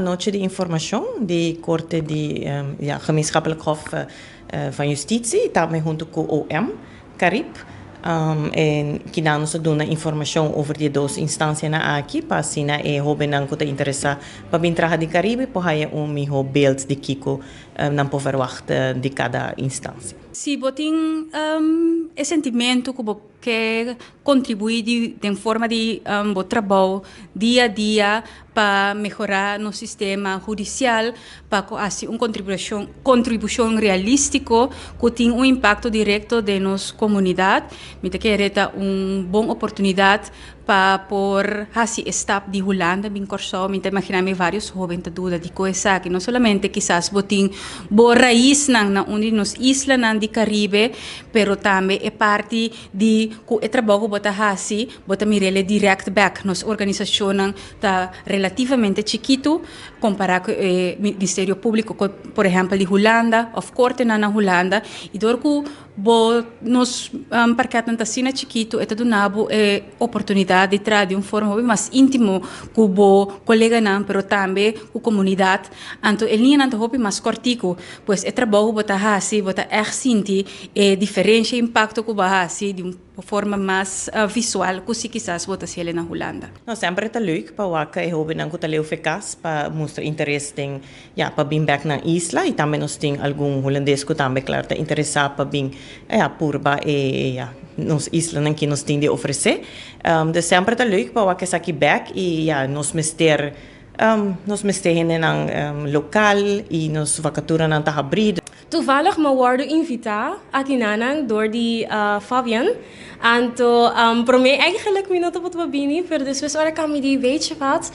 Noche de informação de Corte de Gemeenschappelijk Hof van Justitie, também junto com o OM, CARIB. Que dá-nos a informação over die duas instâncias aqui, para assim, hobby não que te interessa para vir trabalhar de Caribe, para aí melhor beeld de Kiko não pode verwachten de cada instância. Se botem esse sentimento que quer contribuir de forma de trabalho dia a dia para melhorar no sistema judicial, para fazer uma contribuição realística que tem um impacto direto na nossa comunidade. Me quer uma boa oportunidade para por hasi staff de Holanda bem corso, me imaginame vários jovens da dúvida de coisa que não somente quizás botin boa raiz na onde nos isla de Caribe, pero também é parte de que o trabalho bota hasi bota mirele direct back nos organização tá relativamente chiquito comparado com o Ministério Público, por exemplo, de Holanda, of Corte na Holanda, e dorku bo nos parquet na sina chiquito é tudo nabo oportunidade de trazer de uma forma mais íntima com o colega não, pero também com a comunidade. Então, ele não é hobby mais cortico, pois é trabalho bota hasi, bota sentir diferença e impacto que vai hasi de uma forma mais visual, que se quizás bota se ele na Holanda. Não, sempre é leuk para waka e hobby não que taleu eficaz para mostrar interesse tem para vir back na isla e também nós tem algum holandês que também claro está interessado para vir purba nos isla que nós tem de oferecer. Dus sempre é leuk para waka aqui back e nos mister ng local e nos vacatura ng tahabrid. Toevallig me worden invita aqui nanang door die Fabian. Anto para mim eigenlijk minuto wat we bini, pero después ora kami di weet je wat,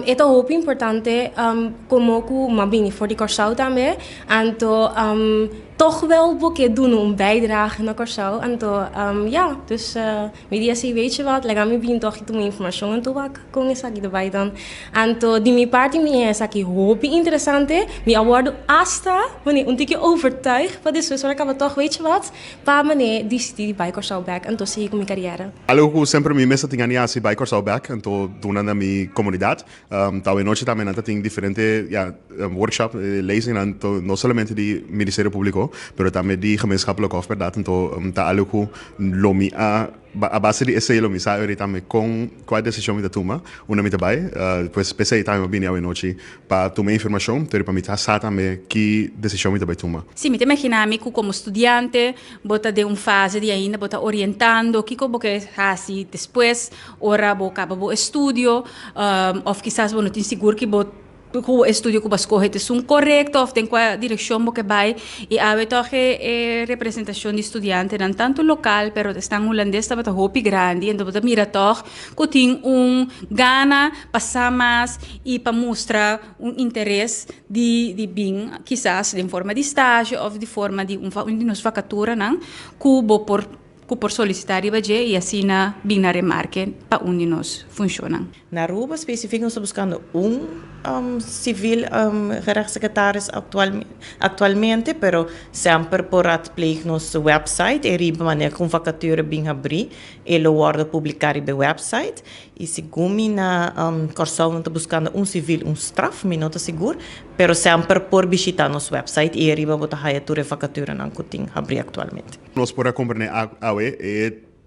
ito hoop importante como ku mabini voor die Curaçao também. Anto toch wel boeken doen een bijdrage naar Curaçao. En dus media zei, weet je wat, lega me bien toch iets informatie en toe kon ik aqui erbij dan. En die mijn parte me is aqui hobby interessante, me awardo hasta wanneer een tikje overtuigd, maar dus ik heb toch, weet je wat, pa meneer die bij Curaçao back en toen zie ik mijn carrière. Algo que sempre me mesa tinha ni assim bij Curaçao back, en toen doen na mi comunidade, tau noche também anta tem diferente workshop lezing en no solamente di Ministerio Público, pero também de gemeenschappelijk hof, verdade? Então, tá algo que lomi a base de esse lomi sabe também com qual decisão me toma, uma me também, pois pensei também bem a noite para tomar informação, então para me tá também que decisão me também toma. Sim, me imaginami que como estudante, bota de uma fase de ainda bota orientando, que como que assim depois, ora boca bo estudio, ou quizás não tem seguro que bota o estudo que você corre é correto, ou tem qual direção que vai e há toch representação de estudante não tanto local, pero estão holandês também tá hopi grande, então você mira toch que tem gana passar mais e para mostrar interesse de bem, quizás de forma de estágio ou de forma de nos vacatura, não, que por solicitar e assim na bem na remarque para onde nós funcionam. Na Aruba específico nós estamos buscando civil gerechtssecretaris atualmente, pero sempre por raadpleeg nosso website e riba maneira com vacature bem abrir, ele wordt publicar no website e segundo na Curaçao nós estamos buscando civil straf, me não seguro, pero sempre por visitar nosso website e riba botar a vacature não que tem abrir atualmente. Nós por compreender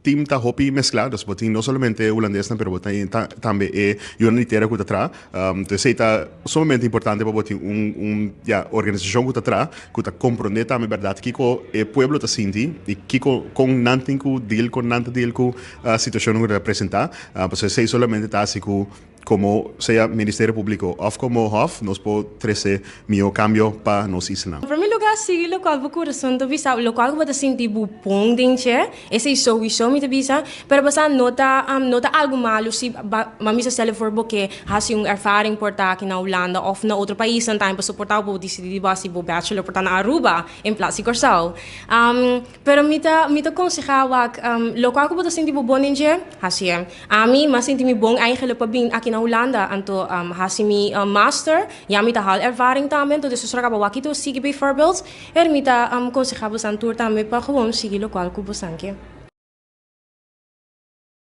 team tá hopi mesclados, botin não somente holandês, pero botin também uma inteira que tá atrás. Então sei tá somente importante para botin organização que tá atrás, que tá compreender também verdade que o pueblo tá senti e que com nantin que deal com nanta deal com a situação que representa, pues sei somente tá assim que como seja Ministério Público ou como Hof, nós podemos trazer meu cambio para nós isla. Para mim lugar sim, local o coração do visa, local que você sente bom dentro, esse sowieso me visa, pero basta nota algo malo se mami se sele for porque has yung ervaring porta aqui na Holanda ou na outro país, então para suportar o decidir base o bachelor porta na Aruba em Plaza Curaçao. Pero mita aconselhava local que você sente bom dentro, assim, a mim mas sente me bom eigenlijk para bem aqui na Holanda, anto hasimi master, ja mita hal ervaring tamen, dus sora ka wakito sige bijvoorbeeld, mita consejabos aan tour tamen pa gewoon sige lokaal kubo sanke.